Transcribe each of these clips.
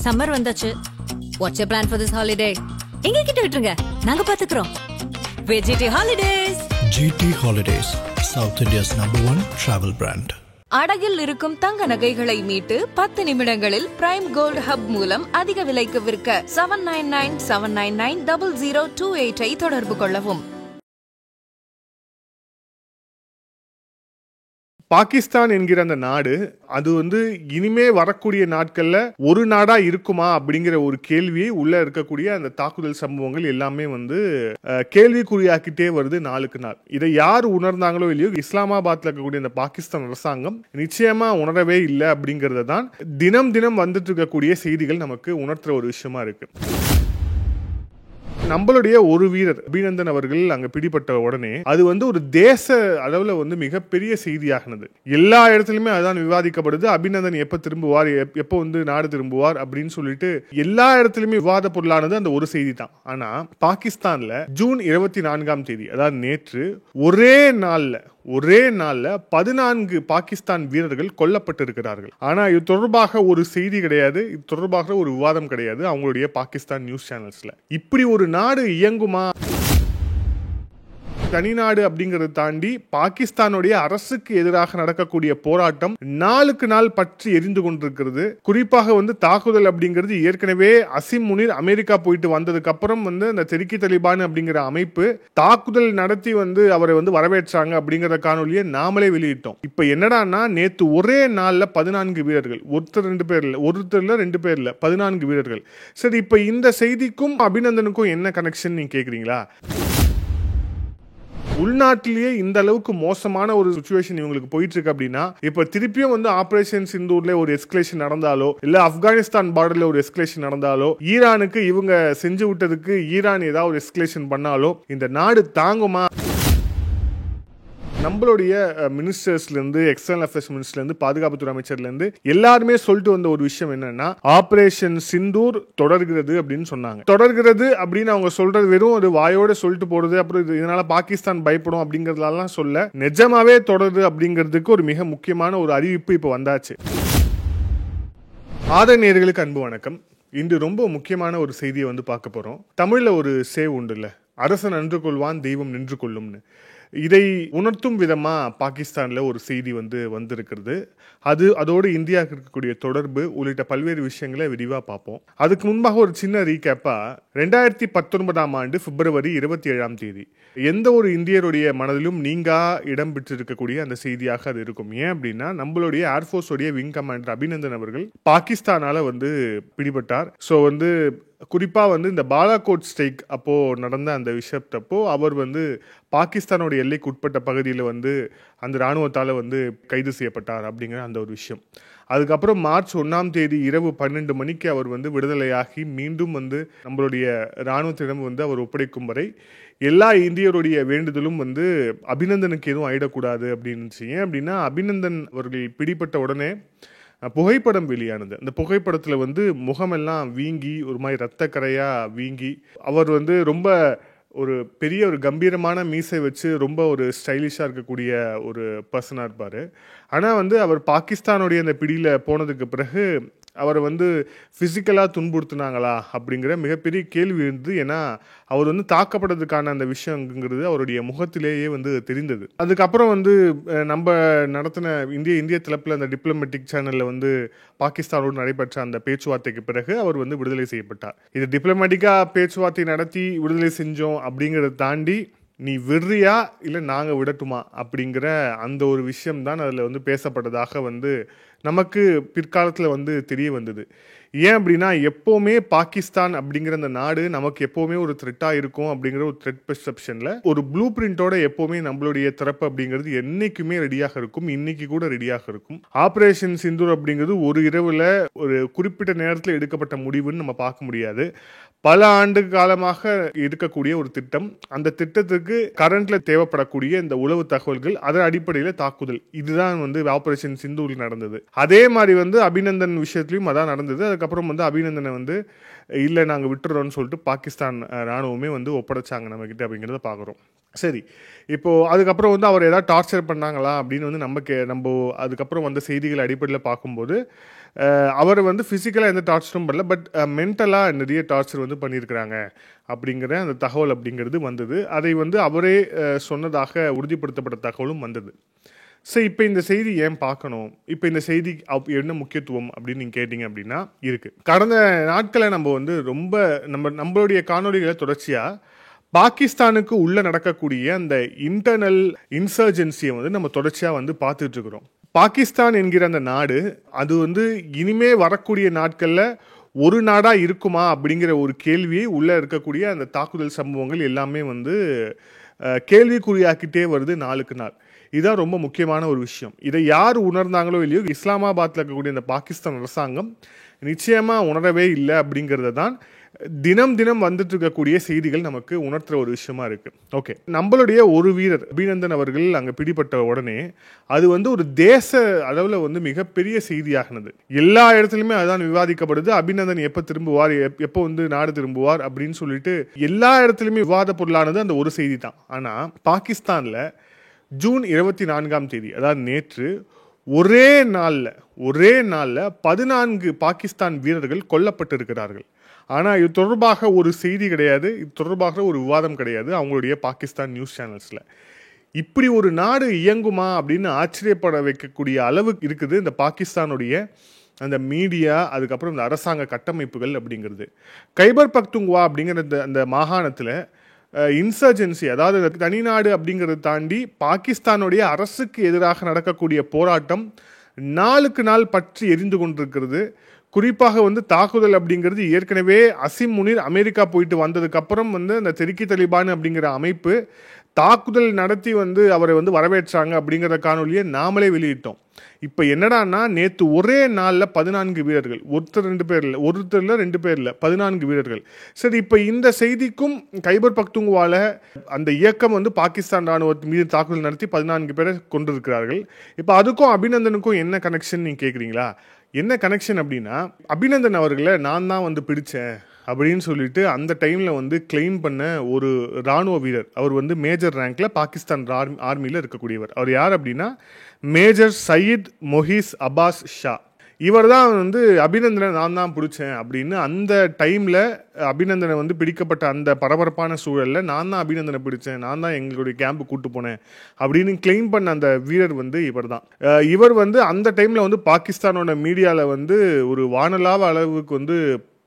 Summer வந்தாச்சு. What's your plan for this holiday? எங்க கிட்ட விட்டுருங்க, நாங்க பாத்துக்கிறோம். VGT Holidays. GT Holidays, South India's #1 travel brand. அடகில் இருக்கும் தங்க நகைகளை மீட்டு 10 நிமிடங்களில் பிரைம் கோல்ட் ஹப் மூலம் அதிக விலைக்கு விற்க 7997990028 தொடர்பு கொள்ளவும். பாகிஸ்தான் என்கிற அந்த நாடு அது இனிமே வரக்கூடிய நாட்கள்ல ஒரு நாடா இருக்குமா அப்படிங்கிற ஒரு கேள்வியை உள்ள இருக்கக்கூடிய அந்த தாக்குதல் சம்பவங்கள் எல்லாமே கேள்விக்குறியாக்கிட்டே வருது நாளுக்கு நாள். இதை யார் உணர்ந்தாங்களோ இல்லையோ, இஸ்லாமாபாத்ல இருக்கக்கூடிய அந்த பாகிஸ்தான் அரசாங்கம் நிச்சயமா உணரவே இல்லை அப்படிங்கறத தான் தினம் தினம் வந்துட்டு இருக்கக்கூடிய செய்திகள் நமக்கு உணர்த்துற ஒரு விஷயமா இருக்கு. நம்மளுடைய ஒரு வீரர் அபிநந்தன் அவர்கள் அங்க பிடிபட்ட உடனே அது ஒரு தேச அளவுல மிகப்பெரிய செய்தியாகினது. எல்லா இடத்துலயுமே அதுதான் விவாதிக்கப்படுது. அபிநந்தன் எப்ப திரும்புவார், எப்போ நாடு திரும்புவார் அப்படின்னு சொல்லிட்டு எல்லா இடத்துலயுமே விவாத பொருளானது அந்த ஒரு செய்தி தான். ஆனா பாகிஸ்தான்ல ஜூன் 24 அதாவது நேற்று ஒரே நாள்ல 14 பாகிஸ்தான் வீரர்கள் கொல்லப்பட்டிருக்கிறார்கள். ஆனா இது தொடர்பாக ஒரு செய்தி கிடையாது, இது தொடர்பாக ஒரு விவாதம் கிடையாது அவங்களுடைய பாகிஸ்தான் நியூஸ் சேனல்ஸ்ல. இப்படி ஒரு நாடு இயங்குமா? தனிநாடு அப்படிங்கறத தாண்டி பாகிஸ்தானுடைய அரசுக்கு எதிராக நடக்கக்கூடிய போராட்டம் நாளுக்கு நாள் பற்றி எரிந்து கொண்டிருக்கிறது. குறிப்பாக தாக்குதல் அப்படிங்கிறது ஏற்கனவே அசிம் முனீர் அமெரிக்கா போயிட்டு வந்ததுக்கு அப்புறம் அந்த தெறிக்கி தலிபான் அப்படிங்கிற அமைப்பு தாக்குதல் நடத்தி அவரை வரவேற்றாங்க அப்படிங்கிற காணொலியை நாமளே வெளியிட்டோம். இப்ப என்னடான்னா நேத்து ஒரே நாள்ல 14 வீரர்கள், ஒருத்தர் 2 பேர்ல 14 வீரர்கள். சரி, இப்ப இந்த செய்திக்கும் அபிநந்தனுக்கும் என்ன கனெக்ஷன் நீங்க கேக்குறீங்களா? உள்நாட்டிலேயே இந்த அளவுக்கு மோசமான ஒரு சிச்சுவேஷன் இவங்களுக்கு போயிட்டு இருக்கு அப்படின்னா, இப்ப திருப்பியும் ஆபரேஷன் சிந்தூர்ல ஒரு எஸ்கலேஷன் நடந்தாலோ, இல்ல ஆப்கானிஸ்தான் பார்டர்ல ஒரு எஸ்கலேஷன் நடந்தாலோ, ஈரானுக்கு இவங்க செஞ்சு விட்டதுக்கு ஈரான் ஏதாவது ஒரு எஸ்கலேஷன் பண்ணாலோ இந்த நாடு தாங்குமா? நம்மளுடைய மினிஸ்டர்ஸ்ல இருந்து, எக்ஸ்டர்னல் அஃபேர்ஸ் மினிஸ்டர்ல இருந்து, பாதுகாப்புத்துறை அமைச்சர்ல இருந்து எல்லாருமே சொல்லிட்டு வந்த ஒரு விஷயம் என்னன்னா, ஆபரேஷன் சிந்தூர் தொடர்கிறது அப்படின்னு சொன்னாங்க. தொடர்கிறது அப்படின்னு அவங்க சொல்றது வெறும் ஒரு வாயோட சொல்லிட்டு போறது, அப்புறம் இதனால பாகிஸ்தான் பயப்படும் அப்படிங்கறதெல்லாம் சொல்ல, நிஜமாவே தொடருது அப்படிங்கிறதுக்கு ஒரு மிக முக்கியமான ஒரு அறிவிப்பு இப்ப வந்தாச்சு. நேயர்களுக்கு அன்பு வணக்கம். இன்று ரொம்ப முக்கியமான ஒரு செய்தியை பார்க்க போறோம். தமிழ்ல ஒரு சேவ் உண்டுல்ல, அரசன் நின்று கொள்வான் தெய்வம் நின்று கொள்ளும்னு. இதை உணர்த்தும் விதமா பாகிஸ்தான்ல ஒரு செய்தி வந்திருக்கிறது. அதோடு இந்தியாவுக்கு இருக்கக்கூடிய தொடர்பு உள்ளிட்ட பல்வேறு விஷயங்களை விரிவா பார்ப்போம். அதுக்கு முன்பாக ஒரு சின்ன ரீகேப்பா, 2019 பிப்ரவரி 27 எந்த ஒரு இந்தியருடைய மனதிலும் நீங்கா இடம் பெற்றிருக்கக்கூடிய அந்த செய்தியாக அது இருக்கும். ஏன் அப்படின்னா, நம்மளுடைய ஏர்போர்ஸ் உடைய விங் கமாண்டர் அபிநந்தன் அவர்கள் பாகிஸ்தானால பிடிபட்டார். ஸோ குறிப்பா இந்த பாலாகோட் ஸ்ட்ரைக் அப்போ நடந்த அந்த விஷயத்தப்போ அவர் பாகிஸ்தானோட எல்லைக்கு உட்பட்ட பகுதியில் அந்த இராணுவத்தால் கைது செய்யப்பட்டார் அப்படிங்கிற அந்த ஒரு விஷயம். அதுக்கப்புறம் மார்ச் 1 இரவு 12 மணிக்கு அவர் விடுதலையாகி மீண்டும் நம்மளுடைய இராணுவத்திடம் அவர் ஒப்படைக்கும் வரை எல்லா இந்தியருடைய வேண்டுதலும் அபிநந்தனுக்கு எதுவும் ஆயிடக்கூடாது அப்படின்னு. ஏன் அப்படின்னா, அபிநந்தன் அவர்கள் பிடிபட்ட உடனே புகைப்படம் வெளியானது. அந்த புகைப்படத்துல முகமெல்லாம் வீங்கி ஒரு மாதிரி ரத்த கரையா வீங்கி, அவர் ரொம்ப ஒரு பெரிய ஒரு கம்பீரமான மீசை வச்சு ரொம்ப ஒரு ஸ்டைலிஷா இருக்கக்கூடிய ஒரு பர்சனா இருப்பாரு. ஆனா அவர் பாகிஸ்தானுடைய அந்த பிடியில போனதுக்கு பிறகு அவரை பிசிக்கலா துன்புறுத்தினாங்களா அப்படிங்கிற மிகப்பெரிய கேள்வி இருந்தது. ஏன்னா அவர் தாக்கப்பட்டதுக்கான அந்த விஷயங்கிறது அவருடைய முகத்திலேயே தெரிந்தது. அதுக்கப்புறம் நம்ம நடத்தின இந்திய தரப்புல அந்த டிப்ளமேட்டிக் சேனல்ல பாகிஸ்தானோடு நடைபெற்ற அந்த பேச்சுவார்த்தைக்கு பிறகு அவர் விடுதலை செய்யப்பட்டார். இது டிப்ளமேட்டிக்கா பேச்சுவார்த்தை நடத்தி விடுதலை செஞ்சோம் அப்படிங்கறத தாண்டி, நீ விடுறியா இல்ல நாங்க விடட்டுமா அப்படிங்கிற அந்த ஒரு விஷயம் தான் அதுல பேசப்பட்டதாக நமக்கு பிற்காலத்துல தெரிய வந்தது. ஏன் அப்படின்னா, எப்பவுமே பாகிஸ்தான் அப்படிங்கிற அந்த நாடு நமக்கு எப்பவுமே ஒரு த்ரெட்டா இருக்கும் அப்படிங்கிற ஒரு த்ரெட் பெர்செப்ஷன்ல ஒரு ப்ளூ பிரிண்டோட எப்பவுமே நம்மளுடைய திறப்பு அப்படிங்கிறது என்னைக்குமே ரெடியாக இருக்கும். இன்னைக்கு கூட ரெடியாக இருக்கும். ஆபரேஷன் சிந்தூர் அப்படிங்கிறது ஒரு இரவுல ஒரு குறிப்பிட்ட நேரத்தில் எடுக்கப்பட்ட முடிவுன்னு நம்ம பார்க்க முடியாது. பல ஆண்டு காலமாக இருக்கக்கூடிய ஒரு திட்டம். அந்த திட்டத்துக்கு கரண்ட்ல தேவைப்படக்கூடிய இந்த உளவு தகவல்கள், அதன் அடிப்படையில தாக்குதல், இதுதான் ஆபரேஷன் சிந்தூரில் நடந்தது. அதே மாதிரி அபிநந்தன் விஷயத்திலையும் அதான் நடந்தது. அதுக்கப்புறம் அபிநந்தனை இல்ல நாங்க விட்டுறோம்னு சொல்லிட்டு பாகிஸ்தான் ராணுவமே ஒப்படைச்சாங்க நம்ம கிட்ட அப்படிங்கறத பாக்குறோம். சரி, இப்போ அதுக்கப்புறம் வந்து அவர் ஏதாவது டார்ச்சர் பண்ணாங்களா அப்படின்னு வந்து நம்ம அதுக்கப்புறம் வந்த செய்திகள் அடிப்படையில் பார்க்கும்போது அவர் வந்து ஃபிசிக்கலாக எந்த டார்ச்சரும் பண்ணல, பட் மென்டலாக நிறைய டார்ச்சர் வந்து பண்ணியிருக்கிறாங்க அப்படிங்கிற அந்த தகவல் அப்படிங்கிறது வந்தது. அதை வந்து அவரே சொன்னதாக உறுதிப்படுத்தப்பட்ட தகவலும் வந்தது. ஸோ இப்போ இந்த செய்தி ஏன் பார்க்கணும், இப்போ இந்த செய்தி என்ன முக்கியத்துவம் அப்படின்னு நீங்கள் கேட்டிங்க அப்படின்னா இருக்குது. கடந்த நாட்களை நம்ம வந்து ரொம்ப நம்மளுடைய காணொலிகளை தொடர்ச்சியாக பாகிஸ்தானுக்கு உள்ளே நடக்கக்கூடிய அந்த இன்டர்னல் இன்சர்ஜென்சியை வந்து நம்ம தொடர்ச்சியாக வந்து பார்த்துட்டு இருக்கிறோம். பாகிஸ்தான் என்கிற அந்த நாடு அது வந்து இனிமே வரக்கூடிய நாட்களில் ஒரு நாடாக இருக்குமா அப்படிங்கிற ஒரு கேள்வியை உள்ளே இருக்கக்கூடிய அந்த தாக்குதல் சம்பவங்கள் எல்லாமே வந்து கேள்விக்குறியாக்கிட்டே வருது நாளுக்கு நாள். இதுதான் ரொம்ப முக்கியமான ஒரு விஷயம். இதை யார் உணர்ந்தாங்களோ இல்லையோ, இஸ்லாமாபாத்தில் இருக்கக்கூடிய இந்த பாகிஸ்தான் அரசாங்கம் நிச்சயமாக உணரவே இல்லை அப்படிங்கிறத தான் தினம் தினம் வந்துட்டு இருக்கக்கூடிய செய்திகள் நமக்கு உணர்த்துற ஒரு விஷயமா இருக்கு. ஓகே, நம்மளுடைய ஒரு வீரர் அபிநந்தன் அவர்கள் அங்கே பிடிபட்ட உடனே அது வந்து ஒரு தேச அளவில் வந்து மிகப்பெரிய செய்தியாகினது. எல்லா இடத்துலையுமே அதுதான் விவாதிக்கப்படுது. அபிநந்தன் எப்போ திரும்புவார், எப்போ வந்து நாடு திரும்புவார் அப்படின்னு சொல்லிட்டு எல்லா இடத்துலையுமே விவாத பொருளானது அந்த ஒரு செய்தி தான். ஆனால் பாகிஸ்தானில் ஜூன் 24 அதாவது நேற்று ஒரே நாளில் 14 பாகிஸ்தான் வீரர்கள் கொல்லப்பட்டிருக்கிறார்கள். ஆனால் இது தொடர்பாக ஒரு செய்தி கிடையாது, இது தொடர்பாக ஒரு விவாதம் கிடையாது அவங்களுடைய பாகிஸ்தான் நியூஸ் சேனல்ஸில். இப்படி ஒரு நாடு இயங்குமா அப்படின்னு ஆச்சரியப்பட வைக்கக்கூடிய அளவுக்கு இருக்குது இந்த பாகிஸ்தானுடைய அந்த மீடியா, அதுக்கப்புறம் இந்த அரசாங்க கட்டமைப்புகள் அப்படிங்கிறது. கைபர் பக்துங்வா அப்படிங்கிற அந்த மாகாணத்தில் இன்சர்ஜென்சி, அதாவது தனிநாடு அப்படிங்கிறத தாண்டி பாகிஸ்தானுடைய அரசுக்கு எதிராக நடக்கக்கூடிய போராட்டம் நாளுக்கு நாள் பற்றி எரிந்து கொண்டிருக்கிறது. குறிப்பாக வந்து தாக்குதல் அப்படிங்கிறது ஏற்கனவே அசிம் முனீர் அமெரிக்கா போயிட்டு வந்ததுக்கப்புறம் வந்து அந்த தெரிக்கி தலிபான் அப்படிங்கிற அமைப்பு தாக்குதல் நடத்தி வந்து அவரை வந்து வரவேற்றாங்க அப்படிங்கிற காணொலியை நாமளே வெளியிட்டோம். இப்போ என்னடான்னா நேற்று ஒரே நாளில் 14 வீரர்கள், ஒருத்தர் 2 பேர் இல்லை, 2 பேர் இல்லை, 14 வீரர்கள். சரி, இப்போ இந்த செய்திக்கும் கைபர் பக்துங்வால அந்த இயக்கம் வந்து பாகிஸ்தான் ராணுவத்தின் மீது தாக்குதல் நடத்தி 14 பேரை கொண்டிருக்கிறார்கள். இப்போ அதுக்கும் அபிநந்தனுக்கும் என்ன கனெக்ஷன் நீங்கள் கேட்குறீங்களா? என்ன கனெக்ஷன் அப்படின்னா, அபிநந்தன் அவர்களை நான் தான் வந்து பிடிச்சேன் அப்படின்னு சொல்லிட்டு அந்த டைமில் வந்து கிளைம் பண்ண ஒரு இராணுவ வீரர், அவர் வந்து மேஜர் ரேங்க்ல பாகிஸ்தான் ஆர்மியில் இருக்கக்கூடியவர். அவர் யார் அப்படின்னா மேஜர் சயீத் மொஹீஸ் அப்பாஸ் ஷா. இவர் தான் வந்து அபிநந்தனை நான் தான் பிடிச்சேன் அப்படின்னு அந்த டைமில் அபிநந்தனை வந்து பிடிக்கப்பட்ட அந்த பரபரப்பான சூழலில் நான் தான் அபிநந்தனை பிடிச்சேன், நான் தான் எங்களுடைய கேம்பு கூட்டு போனேன் அப்படின்னு கிளைம் பண்ண அந்த வீரர் வந்து இவர் தான். இவர் வந்து அந்த டைமில் வந்து பாகிஸ்தானோட மீடியாவில் வந்து ஒரு வானலாவ அளவுக்கு வந்து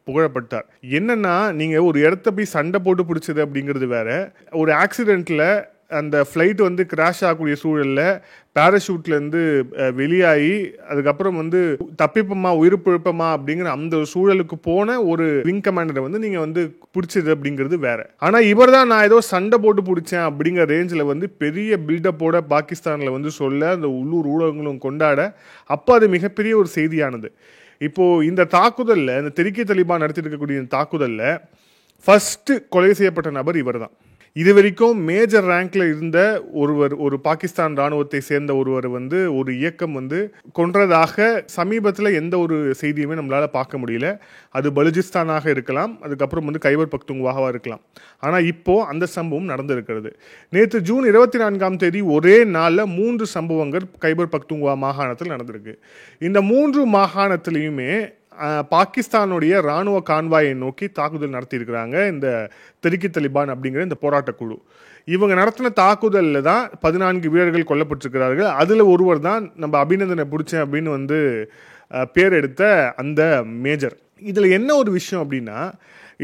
புகழப்பட்டார். என்னன்னா, நீங்கள் ஒரு இடத்த போய் சண்டை போட்டு பிடிச்சது அப்படிங்கிறது வேற, ஒரு ஆக்சிடெண்ட்டில் அந்த ஃப்ளைட் வந்து கிராஷ் ஆகக்கூடிய சூழலில் பேராஷூட்லேருந்து வெளியாகி அதுக்கப்புறம் வந்து தப்பிப்போமா உயிர் பிழைப்போமா அப்படிங்கிற அந்த சூழலுக்கு போன ஒரு விங் கமாண்டரை வந்து நீங்கள் வந்து பிடிச்சது அப்படிங்கிறது வேற. ஆனால் இவர் தான் நான் ஏதோ சண்டை போட்டு பிடிச்சேன் அப்படிங்கிற ரேஞ்சில் வந்து பெரிய பில்டப்போட பாகிஸ்தானில் வந்து சொல்ல அந்த உள்ளூர் ஊடகங்களும் கொண்டாட அப்போ அது மிகப்பெரிய ஒரு செய்தியானது. இப்போது இந்த தாக்குதலில், இந்த தெரிக்கி தலிபான் நடத்திட்டு இருக்கக்கூடிய இந்த தாக்குதலில் ஃபஸ்ட்டு கொலை செய்யப்பட்ட நபர் இவர் தான். இது வரைக்கும் மேஜர் ரேங்க்ல இருந்த ஒரு பாகிஸ்தான் ராணுவத்தை சேர்ந்த ஒருவர் வந்து ஒரு இயக்கம் வந்து கொன்றதாக சமீபத்தில் எந்த ஒரு செய்தியுமே நம்மளால பார்க்க முடியல. அது பலுஜிஸ்தானாக இருக்கலாம், அதுக்கப்புறம் வந்து கைபர் பக்துங்வாவா இருக்கலாம். ஆனால் இப்போ அந்த சம்பவம் நடந்திருக்கிறது. நேற்று ஜூன் 24 ஒரே நாளில் 3 சம்பவங்கள் கைபர் பக்துங்வா மாகாணத்தில் நடந்திருக்கு. இந்த 3 மாகாணத்திலையுமே பாகிஸ்தானுடைய ராணுவ கான்வாயை நோக்கி தாக்குதல் நடத்தியிருக்கிறாங்க இந்த தெரிக்கி தலிபான் அப்படிங்கிற இந்த போராட்ட குழு. இவங்க நடத்தின தாக்குதலில் தான் 14 வீரர்கள் கொல்லப்பட்டிருக்கிறார்கள். அதில் ஒருவர் தான் நம்ம அபிநந்தனை பிடிச்சேன் அப்படின்னு வந்து பேர் எடுத்த அந்த மேஜர். இதில் என்ன ஒரு விஷயம் அப்படின்னா,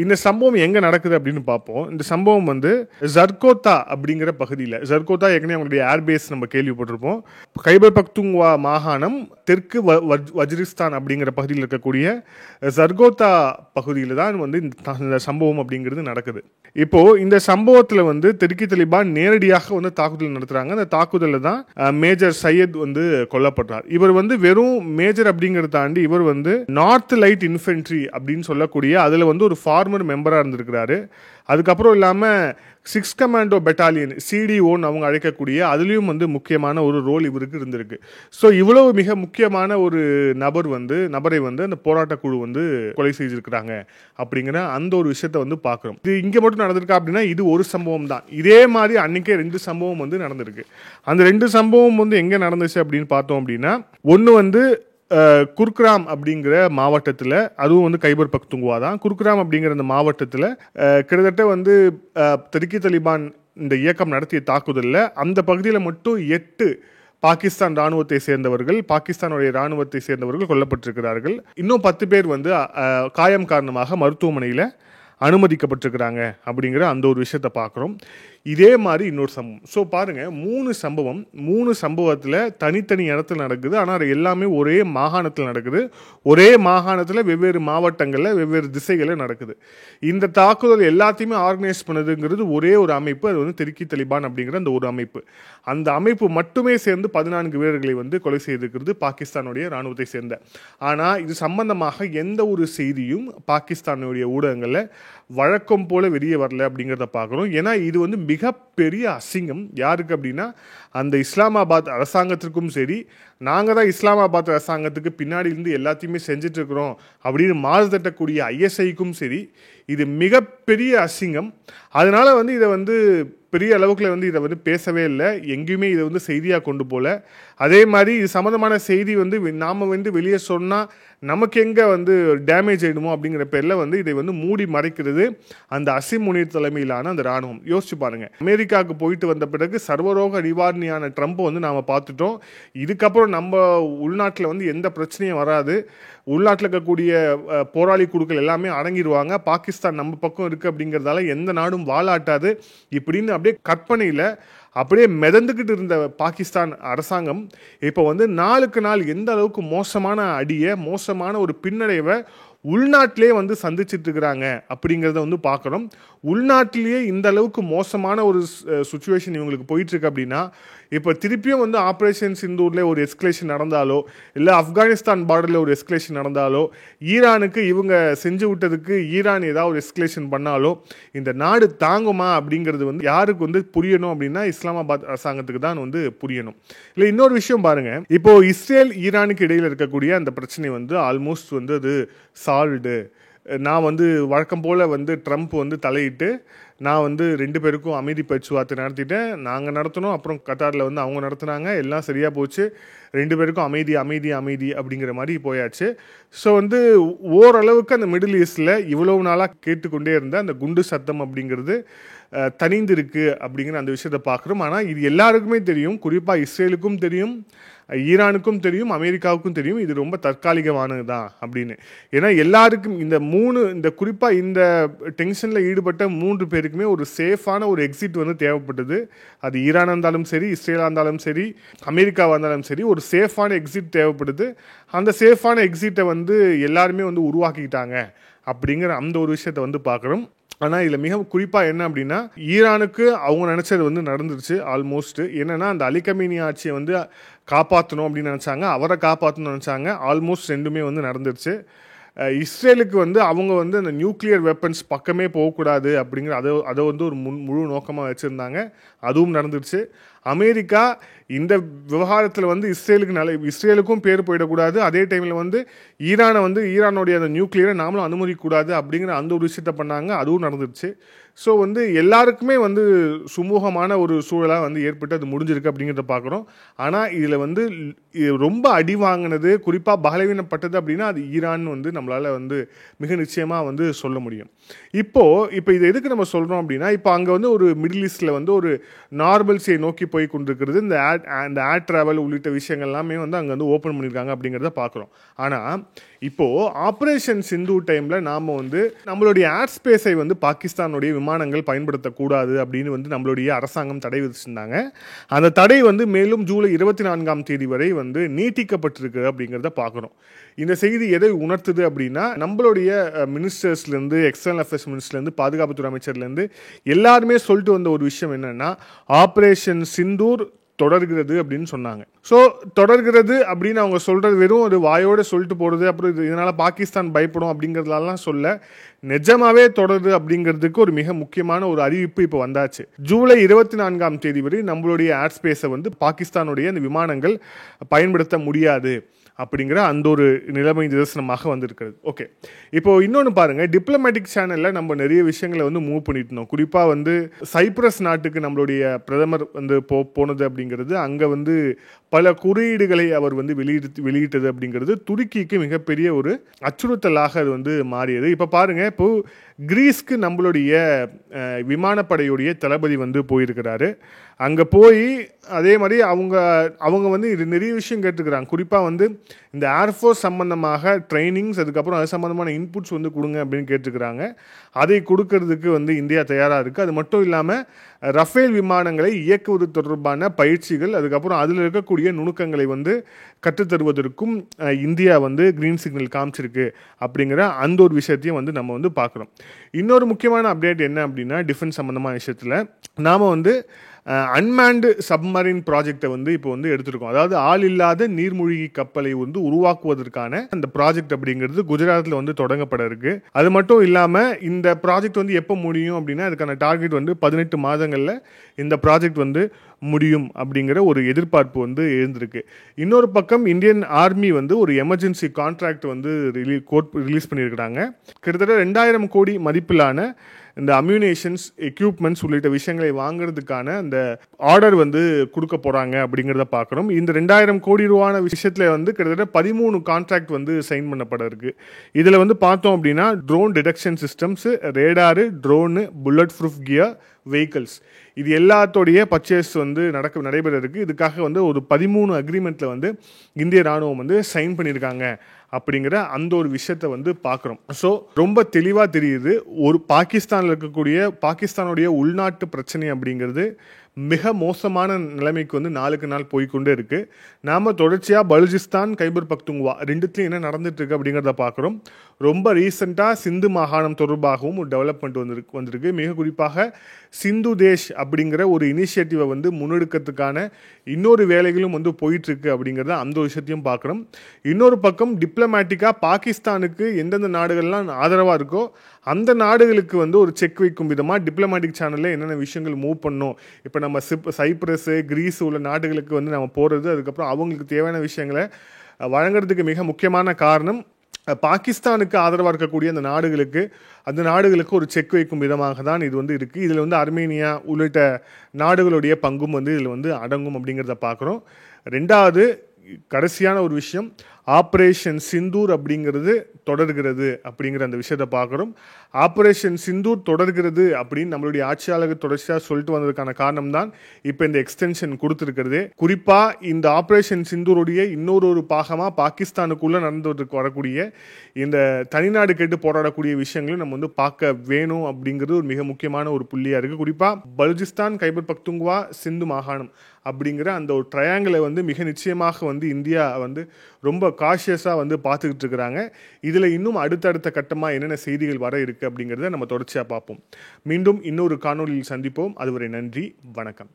இந்த சம்பவம் எங்கே நடக்குது அப்படின்னு பார்ப்போம். இந்த சம்பவம் வந்து ஜர்கோத்தா அப்படிங்கிற பகுதியில், ஜர்கோத்தா ஏற்கனவே அவங்களுடைய ஏர்பேஸ் நம்ம கேள்விப்பட்டிருப்போம். கைபர் பக்துங்வா மாகாணம் தெற்கு வஜிரிஸ்தான் அப்படிங்கிற பகுதியில் இருக்கக்கூடிய ஜர்கோத்தா பகுதியில் தான் வந்து இந்த சம்பவம் அப்படிங்கிறது நடக்குது. இப்போது இந்த சம்பவத்தில் வந்து தெரிக்கி தலிபான் நேரடியாக வந்து தாக்குதல் நடத்துகிறாங்க. அந்த தாக்குதலில் தான் மேஜர் சையத் வந்து கொல்லப்படுறார். இவர் வந்து வெறும் மேஜர் அப்படிங்கிறத தாண்டி இவர் வந்து நார்த் லைட் இன்ஃபென்ட்ரி அப்படின்னு சொல்லக்கூடிய அதில் வந்து ஒரு 4 ஃபார்மர் மெம்பராக இருந்திருக்கிறாரு. அதுக்கப்புறம் இல்லாமல் 6 கமாண்டோ பெட்டாலியன் CDOன்னு அவங்க அழைக்கக்கூடிய அதுலேயும் வந்து முக்கியமான ஒரு ரோல் இவருக்கு இருந்திருக்கு. ஸோ இவ்வளவு மிக முக்கியமான ஒரு நபரை வந்து அந்த போராட்ட குழு வந்து கொலை செய்திருக்கிறாங்க அப்படிங்கிற அந்த ஒரு விஷயத்தை வந்து பார்க்குறோம். இது இங்கே மட்டும் நடந்திருக்கா அப்படின்னா இது ஒரு சம்பவம் தான். இதே மாதிரி அன்றைக்கே 2 சம்பவம் வந்து நடந்திருக்கு. அந்த 2 சம்பவம் வந்து எங்கே நடந்துச்சு அப்படின்னு பார்த்தோம் அப்படின்னா, ஒன்று வந்து குர்கிராம் அப்படிங்கிற மாவட்டத்தில், அதுவும் வந்து கைபர் பக்துங்குவா தான். குர்கிராம் அப்படிங்கிற அந்த மாவட்டத்தில் கிட்டத்தட்ட வந்து தெற்கு தலிபான் இந்த இயக்கம் நடத்திய தாக்குதலில் அந்த பகுதியில் மட்டும் 8 பாகிஸ்தானுடைய இராணுவத்தை சேர்ந்தவர்கள் கொல்லப்பட்டிருக்கிறார்கள். இன்னும் 10 பேர் வந்து காயம் காரணமாக மருத்துவமனையில் அனுமதிக்கப்பட்டிருக்கிறாங்க அப்படிங்கிற அந்த ஒரு விஷயத்தை பார்க்குறோம். இதே மாதிரி இன்னொரு சம்பவம். ஸோ பாருங்கள், 3 சம்பவத்தில் தனித்தனி இடத்துல நடக்குது. ஆனால் அது எல்லாமே ஒரே மாகாணத்தில் நடக்குது. ஒரே மாகாணத்தில் வெவ்வேறு மாவட்டங்களில் வெவ்வேறு திசைகளில் நடக்குது. இந்த தாக்குதல் எல்லாத்தையுமே ஆர்கனைஸ் பண்ணதுங்கிறது ஒரே ஒரு அமைப்பு. அது வந்து தெற்கு தலிபான் அப்படிங்கிற அந்த ஒரு அமைப்பு. அந்த அமைப்பு மட்டுமே சேர்ந்து 14 வீரர்களை வந்து கொலை செய்திருக்கிறது, பாகிஸ்தானுடைய இராணுவத்தை சேர்ந்த. ஆனால் இது சம்பந்தமாக எந்த ஒரு செய்தியும் பாகிஸ்தானுடைய ஊடகங்களில் வழக்கம் போல வெளியே வரல அப்படிங்கிறத பார்க்குறோம். ஏன்னா இது வந்து மிகப்பெரிய அசிங்கம். யாருக்கு அப்படின்னா, அந்த இஸ்லாமாபாத் அரசாங்கத்திற்கும் சரி, நாங்கள் தான் இஸ்லாமாபாத் அரசாங்கத்துக்கு பின்னாடி இருந்து எல்லாத்தையுமே செஞ்சுட்டு இருக்கிறோம் அப்படின்னு மாறு தட்டக்கூடிய ISIக்கும் சரி, இது மிகப்பெரிய அசிங்கம். அதனால வந்து இதை வந்து பெரிய அளவுக்குள்ள வந்து இதை வந்து பேசவே இல்லை, எங்கேயுமே இதை வந்து செய்தியாக கொண்டு போகல. அதே மாதிரி இது சம்மந்தமான செய்தி வந்து நாம் வந்து வெளியே சொன்னால் நமக்கு எங்கே வந்து டேமேஜ் ஆகிடுமோ அப்படிங்கிற பேரில் வந்து இதை வந்து மூடி மறைக்கிறது அந்த அசிம் முனீர் தலைமையிலான அந்த இராணுவம். யோசிச்சு பாருங்கள், அமெரிக்காவுக்கு போயிட்டு வந்த பிறகு சர்வரோக நிவாரணியான ட்ரம்ப்பை வந்து நாம் பார்த்துட்டோம். இதுக்கப்புறம் நம்ம உள்நாட்டில் வந்து எந்த பிரச்சனையும் வராது, உள்நாட்டில் இருக்கக்கூடிய போராளி குழுக்கள் எல்லாமே அடங்கிடுவாங்க, பாகிஸ்தான் நம்ம பக்கம் இருக்குது அப்படிங்கிறதால எந்த நாடும் வாலாட்டாது இப்படின்னு அப்படியே கற்பனையில் அப்படியே மிதந்துக்கிட்டு இருந்த பாகிஸ்தான் அரசாங்கம் இப்போ வந்து நாளுக்கு நாள் எந்த அளவுக்கு மோசமான அடியை, மோசமான ஒரு பின்னடைவை உள்நாட்டிலே வந்து சந்திச்சுட்டு இருக்கிறாங்க அப்படிங்கிறத வந்து பார்க்குறோம். உள்நாட்டிலேயே இந்த அளவுக்கு மோசமான ஒரு சுச்சுவேஷன் இவங்களுக்கு போயிட்டுருக்கு அப்படின்னா, இப்போ திருப்பியும் வந்து ஆப்ரேஷன் சிந்தூரில் ஒரு எஸ்கலேஷன் நடந்தாலோ, இல்லை ஆப்கானிஸ்தான் பார்டரில் ஒரு எஸ்கலேஷன் நடந்தாலோ, ஈரானுக்கு இவங்க செஞ்சு விட்டதுக்கு ஈரான் ஏதாவது ஒரு எஸ்கலேஷன் பண்ணாலோ இந்த நாடு தாங்குமா அப்படிங்கிறது வந்து யாருக்கு வந்து புரியணும் அப்படின்னா, இஸ்லாமாபாத் அரசாங்கத்துக்கு தான் வந்து புரியணும். இல்லை இன்னொரு விஷயம் பாருங்கள், இப்போ இஸ்ரேல் ஈரானுக்கு இடையில் இருக்கக்கூடிய அந்த பிரச்சனை வந்து ஆல்மோஸ்ட் வந்து அது சால்வ்டு. நான் வந்து வழக்கம் போல் வந்து ட்ரம்ப் வந்து தலையிட்டு நான் வந்து 2 பேருக்கும் அமைதி பேச்சுவார்த்தை நடத்திட்டேன், நாங்கள் நடத்தினோம், அப்புறம் கத்தாரில் வந்து அவங்க நடத்துனாங்க, எல்லாம் சரியாக போச்சு, 2 பேருக்கும் அமைதி அமைதி அமைதி அப்படிங்கிற மாதிரி போயாச்சு. ஸோ வந்து ஓரளவுக்கு அந்த மிடில் ஈஸ்டில் இவ்வளவு நாளாக கேட்டுக்கொண்டே இருந்த அந்த குண்டு சத்தம் அப்படிங்கிறது தனிந்திருக்கு அப்படிங்கிற அந்த விஷயத்தை பார்க்குறோம். ஆனால் இது எல்லாருக்குமே தெரியும், குறிப்பாக இஸ்ரேலுக்கும் தெரியும், ஈரானுக்கும் தெரியும், அமெரிக்காவுக்கும் தெரியும், இது ரொம்ப தற்காலிகமானது தான் அப்படின்னு. ஏன்னா எல்லாருக்கும் இந்த குறிப்பாக இந்த டென்ஷனில் ஈடுபட்ட 3 பேருக்குமே ஒரு சேஃபான ஒரு எக்ஸிட் வந்து தேவைப்பட்டது. அது ஈரானாக இருந்தாலும் சரி, இஸ்ரேலாக இருந்தாலும் சரி, அமெரிக்காவாக இருந்தாலும் சரி, ஒரு சேஃபான எக்ஸிட் தேவைப்படுது. அந்த சேஃபான எக்ஸிட்டை வந்து எல்லாருமே வந்து உருவாக்கிக்கிட்டாங்க அப்படிங்கிற அந்த ஒரு விஷயத்தை வந்து பார்க்குறோம். ஆனால் இதில் மிக குறிப்பாக என்ன அப்படின்னா, ஈரானுக்கு அவங்க நினச்சது வந்து நடந்துருச்சு ஆல்மோஸ்ட். என்னென்னா, அந்த அலி கமீனி ஆட்சியை வந்து காப்பாற்றணும் அப்படின்னு நினச்சாங்க, அவரை காப்பாற்றணும்னு நினச்சாங்க, ஆல்மோஸ்ட் 2மே வந்து நடந்துருச்சு. இஸ்ரேலுக்கு வந்து அவங்க வந்து அந்த நியூக்ளியர் வெப்பன்ஸ் பக்கமே போகக்கூடாது அப்படிங்கிற அதை வந்து ஒரு முழு நோக்கமாக வச்சுருந்தாங்க, அதுவும் நடந்துருச்சு. அமெரிக்கா இந்த விவகாரத்தில் வந்து இஸ்ரேலுக்கும் பேர் போயிடக்கூடாது, அதே டைமில் வந்து ஈரானுடைய அந்த நியூக்ளியரை நாமளும் அனுமதிக்கக்கூடாது அப்படிங்கிற அந்த ஒரு விஷயத்தை பண்ணாங்க, அதுவும் நடந்துருச்சு. ஸோ வந்து எல்லாருக்குமே வந்து சுமூகமான ஒரு சூழலாக வந்து ஏற்பட்டு அது முடிஞ்சிருக்கு அப்படிங்கிறத பார்க்குறோம். ஆனால் இதில் வந்து ரொம்ப அடி வாங்கினது, குறிப்பாக பலவீனப்பட்டது அப்படின்னா அது ஈரான் வந்து நம்மளால் வந்து மிக நிச்சயமாக வந்து சொல்ல முடியும். இப்போ இதை எதுக்கு நம்ம சொல்கிறோம் அப்படின்னா, இப்போ அங்கே வந்து ஒரு மிடில் ஈஸ்டில் வந்து ஒரு நார்மல்ஸியை நோக்கி போய் கொண்டிருக்கிறது. இந்த ஏர் ட்ராவல் உள்ளிட்ட விஷயங்கள் எல்லாமே வந்து அங்கே வந்து ஓப்பன் பண்ணியிருக்காங்க அப்படிங்கிறத பார்க்குறோம். ஆனால் இப்போது ஆப்ரேஷன் சிந்து டைமில் நாம் வந்து நம்மளுடைய ஏர் ஸ்பேஸை வந்து பாகிஸ்தானுடைய விமானங்கள் பயன்படுத்தக்கூடாது அப்படின்னு வந்து நம்மளுடைய அரசாங்கம் தடை விதிச்சிருந்தாங்க. அந்த தடை வந்து மேலும் ஜூலை 24ஆம் தேதி வரை வந்து நீட்டிக்கப்பட்டிருக்கு அப்படிங்கிறத பார்க்குறோம். இந்த செய்தி எதை உணர்த்துது அப்படின்னா, நம்மளுடைய மினிஸ்டர்ஸ்லேருந்து, எக்ஸ்டர்னல் அஃபேர்ஸ் மினிஸ்டர்லேருந்து, பாதுகாப்புத்துறை அமைச்சர்லேருந்து எல்லாருமே சொல்லிட்டு வந்த ஒரு விஷயம் என்னென்னா, ஆப்ரேஷன் சிந்தூர் தொடர்கிறது அப்படின்னு சொன்னாங்க. ஸோ தொடர்கிறது அப்படின்னு அவங்க சொல்றது வெறும் ஒரு வாயோட சொல்லிட்டு போறது, அப்புறம் இதனால பாகிஸ்தான் பயப்படும் அப்படிங்கிறதுலாம் சொல்ல, நிஜமாவே தொடருது அப்படிங்கிறதுக்கு ஒரு மிக முக்கியமான ஒரு அறிவிப்பு இப்போ வந்தாச்சு. ஜூலை 24ஆம் தேதி வரை நம்மளுடைய ஏர் ஸ்பேஸை வந்து பாகிஸ்தானுடைய அந்த விமானங்கள் பயன்படுத்த முடியாது அப்படிங்கிற அந்த ஒரு நிலைமை நிதர்சனமாக வந்திருக்கிறது. ஓகே, இப்போ இன்னொன்று பாருங்க, டிப்ளமேட்டிக் சேனலில் நம்ம நிறைய விஷயங்களை வந்து மூவ் பண்ணிட்டு இருந்தோம். குறிப்பாக வந்து சைப்ரஸ் நாட்டுக்கு நம்மளுடைய பிரதமர் வந்து போனது அப்படிங்கிறது, அங்கே வந்து பல குறியீடுகளை அவர் வந்து வெளியிட்டது அப்படிங்கிறது துருக்கிக்கு மிகப்பெரிய ஒரு அச்சுறுத்தலாக அது வந்து மாறியது. இப்போ பாருங்க, இப்போ கிரீஸ்க்கு நம்மளுடைய விமானப்படையுடைய தளபதி வந்து போயிருக்கிறாரு. அங்கே போய் அதே மாதிரி அவங்க வந்து இது நிறைய விஷயம் கேட்டுக்கிறாங்க. குறிப்பாக வந்து இந்த ஏர்ஃபோர்ஸ் சம்பந்தமாக ட்ரைனிங்ஸ், அதுக்கப்புறம் அது சம்பந்தமான இன்புட்ஸ் வந்து கொடுங்க அப்படின்னு கேட்டுக்கிறாங்க. அதை கொடுக்கறதுக்கு வந்து இந்தியா தயாராக இருக்குது. அது மட்டும் இல்லாமல் ரஃபேல் விமானங்களை இயக்குவது தொடர்பான பயிற்சிகள், அதுக்கப்புறம் அதில் இருக்கக்கூடிய நுணுக்கங்களை வந்து கற்றுத்தருவதற்கும் இந்தியா வந்து கிரீன் சிக்னல் காமிச்சிருக்கு அப்படிங்கிற அந்த ஒரு விஷயத்தையும் வந்து நம்ம வந்து பார்க்குறோம். இன்னொரு முக்கியமான அப்டேட் என்ன அப்படின்னா, டிஃபென்ஸ் சம்பந்தமான விஷயத்தில் நாம் வந்து அன்மேன்டு சப்மரீன் ப்ராஜெக்டை வந்து இப்போ வந்து எடுத்திருக்கோம். அதாவது ஆள் இல்லாத நீர்மூழ்கி கப்பலை வந்து உருவாக்குவதற்கான அந்த ப்ராஜெக்ட் அப்படிங்கிறது குஜராத்தில் வந்து தொடங்கப்பட இருக்கு. அது மட்டும் இல்லாமல் இந்த ப்ராஜெக்ட் வந்து எப்போ முடியும் அப்படின்னா, அதுக்கான டார்கெட் வந்து 18 மாதங்களில் இந்த ப்ராஜெக்ட் வந்து முடியும் அப்படிங்கிற ஒரு எதிர்பார்ப்பு வந்து எழுந்திருக்கு. இன்னொரு பக்கம் இந்தியன் ஆர்மி வந்து ஒரு எமர்ஜென்சி கான்ட்ராக்ட் வந்து ரிலீஸ் பண்ணியிருக்கிறாங்க. கிட்டத்தட்ட 2000 கோடி மதிப்பிலான இந்த அம்யூனேஷன்ஸ், எக்யூப்மெண்ட்ஸ் உள்ளிட்ட விஷயங்களை வாங்குறதுக்கான அந்த ஆர்டர் வந்து கொடுக்க போகிறாங்க அப்படிங்கிறத பார்க்குறோம். இந்த 2000 கோடி ரூபான விஷயத்தில் வந்து கிட்டத்தட்ட 13 கான்ட்ராக்ட் வந்து சைன் பண்ணப்பட இருக்கு. இதில் வந்து பார்த்தோம் அப்படின்னா, drone detection systems, radar, drone, bullet proof gear, vehicles, இது எல்லாத்தோடைய பர்ச்சேஸ் வந்து நடைபெற இருக்கு. இதுக்காக வந்து ஒரு 13 அக்ரிமெண்ட்டில் வந்து இந்திய ராணுவம் வந்து சைன் பண்ணியிருக்காங்க அப்படிங்கிற அந்த ஒரு விஷயத்தை வந்து பார்க்குறோம். ஸோ ரொம்ப தெளிவாக தெரியுது, ஒரு பாகிஸ்தானில் இருக்கக்கூடிய பாகிஸ்தானுடைய உள்நாட்டு பிரச்சனை அப்படிங்கிறது மிக மோசமான நிலைமைக்கு வந்து நாளுக்கு நாள் போய்கொண்டே இருக்கு. நாம தொடர்ச்சியாக பலுச்சிஸ்தான், கைபர் பக்துங்வா ரெண்டுத்துலையும் என்ன நடந்துட்டு இருக்கு அப்படிங்கிறத பார்க்குறோம். ரொம்ப ரீசெண்டாக சிந்து மாகாணம் தொடர்பாகவும் ஒரு டெவலப்மெண்ட் வந்திருக்கு. மிக குறிப்பாக சிந்து தேஷ் அப்படிங்கிற ஒரு இனிஷியேட்டிவை வந்து முன்னெடுக்கிறதுக்கான இன்னொரு வேலைகளும் வந்து போயிட்டு இருக்கு அப்படிங்கிறத அந்த விஷயத்தையும் பார்க்குறோம். இன்னொரு பக்கம் டிப்ளமேட்டிக்காக பாகிஸ்தானுக்கு எந்தெந்த நாடுகள்லாம் ஆதரவாக இருக்கோ அந்த நாடுகளுக்கு வந்து ஒரு செக் வைக்கும் விதமாக டிப்ளமேட்டிக் சேனலில் என்னென்ன விஷயங்கள் மூவ் பண்ணணும். இப்போ நம்ம சைப்ரஸ், கிரீஸ் உள்ள நாடுகளுக்கு வந்து நம்ம போகிறது, அதுக்கப்புறம் அவங்களுக்கு தேவையான விஷயங்களை வழங்குறதுக்கு மிக முக்கியமான காரணம் பாகிஸ்தானுக்கு ஆதரவாக இருக்கக்கூடிய அந்த நாடுகளுக்கு ஒரு செக் வைக்கும் விதமாக தான் இது வந்து இருக்குது. இதில் வந்து அர்மேனியா உள்ளிட்ட நாடுகளுடைய பங்கும் வந்து இதில் வந்து அடங்கும் அப்படிங்கிறத பார்க்குறோம். ரெண்டாவது கடைசியான ஒரு விஷயம், ஆப்ரேஷன் சிந்தூர் அப்படிங்கிறது தொடர்கிறது அப்படிங்கிற அந்த விஷயத்தை பார்க்குறோம். ஆப்ரேஷன் சிந்தூர் தொடர்கிறது அப்படின்னு நம்மளுடைய ஆட்சியாளர்கள் தொடர்ச்சியாக சொல்லிட்டு வந்ததுக்கான காரணம் தான் இப்போ இந்த எக்ஸ்டென்ஷன் கொடுத்துருக்கிறது. குறிப்பாக இந்த ஆப்ரேஷன் சிந்தூருடைய இன்னொரு பாகமாக பாகிஸ்தானுக்குள்ளே நடந்துட்டு வரக்கூடிய இந்த தனிநாடு கேட்டு போராடக்கூடிய விஷயங்களும் நம்ம வந்து பார்க்க வேணும் அப்படிங்கிறது ஒரு மிக முக்கியமான ஒரு புள்ளியாக இருக்குது. குறிப்பாக பலுச்சிஸ்தான், கைபர் பக்துங்வா, சிந்து மாகாணம் அப்படிங்கிற அந்த ஒரு ட்ரையாங்கிளை வந்து மிக நிச்சயமாக வந்து இந்தியா வந்து ரொம்ப காஷியஸாக வந்து பார்த்துக்கிட்டு இருக்கிறாங்க. இதில் இன்னும் அடுத்தடுத்த கட்டமாக என்னென்ன செய்திகள் வர இருக்குது அப்படிங்கிறத நம்ம தொடர்ச்சியாக பார்ப்போம். மீண்டும் இன்னொரு காணொலியில் சந்திப்போம். அதுவரை நன்றி, வணக்கம்.